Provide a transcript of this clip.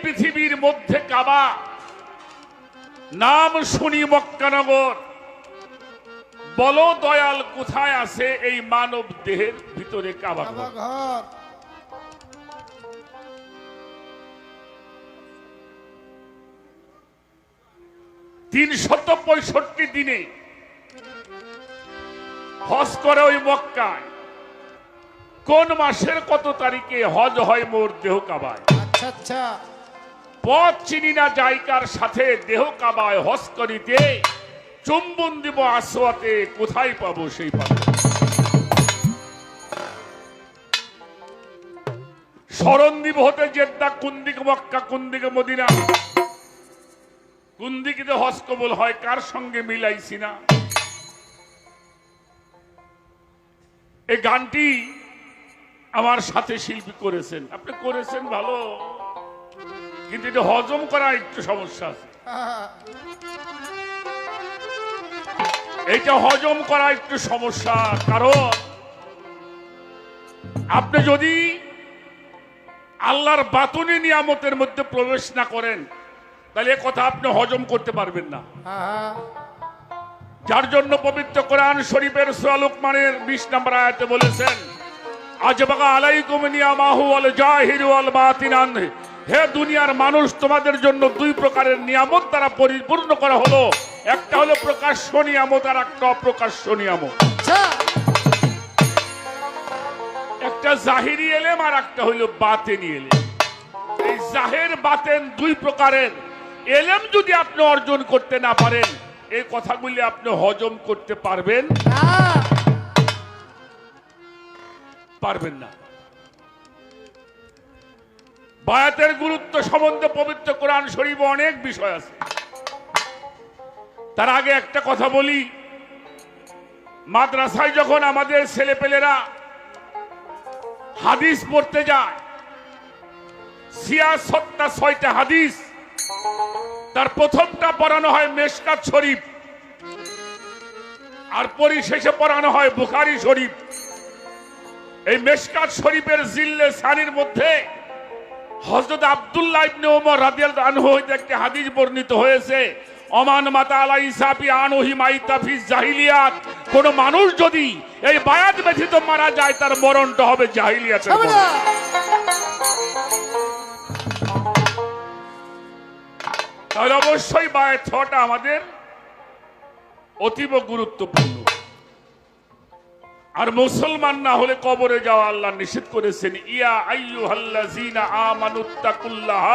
পৃথিবীর মধ্যে কাবা, নাম শুনি মক্কানগর, বলো দয়াল কোথায় আছে এই মানব দেহের ভিতরে কাবা ঘর? 365 দিনে হজ করে ওই মক্কায়। কোন মাসের কত তারিখে হজ হয় মোর দেহ কাবায়? আচ্ছা আচ্ছা, পথ চিনি না জায়গার সাথে দেহ কাবায় হজ করিতে, চুম্বন দিব আসওয়াতে কোথায় পাবো সেই পাবো। স্মরণ দিব হতে জেদ্দা, কোন দিকে মক্কা কোন দিকে মদিনা, কোন দিকে হজ কবুল হয় কার সঙ্গে মিলাইছি না। এই গানটি আমার সাথে শিল্পী করেছেন, আপনি করেছেন ভালো, কিন্তু এটা হজম করা একটু সমস্যা আছে। এটা হজম করা একটু সমস্যা, কারণ আপনি যদি আল্লাহর বাতুনি নিয়ামতের মধ্যে প্রবেশ না করেন তাহলে এ কথা আপনি হজম করতে পারবেন না। যার জন্য পবিত্র কোরআন শরীফের সূরা লুকমানের 20 নম্বর আয়াতে বলেছেন, আজবাগা আলাইকুম নিয়ামাহু ওয়াল জাহিরু ওয়াল বাতিনান, হে দুনিয়ার মানুষ তোমাদের জন্য দুই প্রকারের নিয়ামত দ্বারা পরিপূর্ণ করা হলো, একটা হলো প্রকাশ্য নিয়ামত আর একটা অপ্রকাশ্য নিয়ামত। একটা জাহিরি এলেম আর একটা হলো বাতেনি এলেম। এই জাহের বাতেন দুই প্রকারের এলেম যদি আপনি অর্জন করতে না পারেন, এই কথাগুলি আপনি হজম করতে পারবেন না। বায়াতের গুরুত্ব সম্বন্ধে পবিত্র কোরআন শরীফে অনেক বিষয় আছে। তার আগে একটা কথা বলি, মাদ্রাসায় যখন আমাদের ছেলেপেলেরা হাদিস পড়তে যায়, ৬৬টা হাদিস, তার প্রথমটা পড়ানো হয় মেশকাত শরীফ, আর পরিশেষে পড়ানো হয় বুখারী শরীফ। এই মেশকাত শরীফের জিল্লে সানির মধ্যে হযরত আব্দুল্লাহ ইবনে ওমর রাদিয়াল্লাহু আনহু হইতে একটি হাদিস বর্ণিত হয়েছে, ওমান মাতা আলা ইসাফি আনহি মাইতা ফি জাহিলিয়াত, কোন মানুষ যদি এই বায়াত ব্যতীত মারা যায় তার মরণটা হবে জাহিলিয়াতের মরণ। তাহলে অবশ্যই বায়াত হওয়াটা আমাদের অতীব গুরুত্বপূর্ণ। আর মুসলমান না হলে কবরে যাওয়া আল্লাহ নিষেধ করেছেন, ইয়া আইয়ুহাল্লাযীনা আমানুত্তাকুল্লাহ।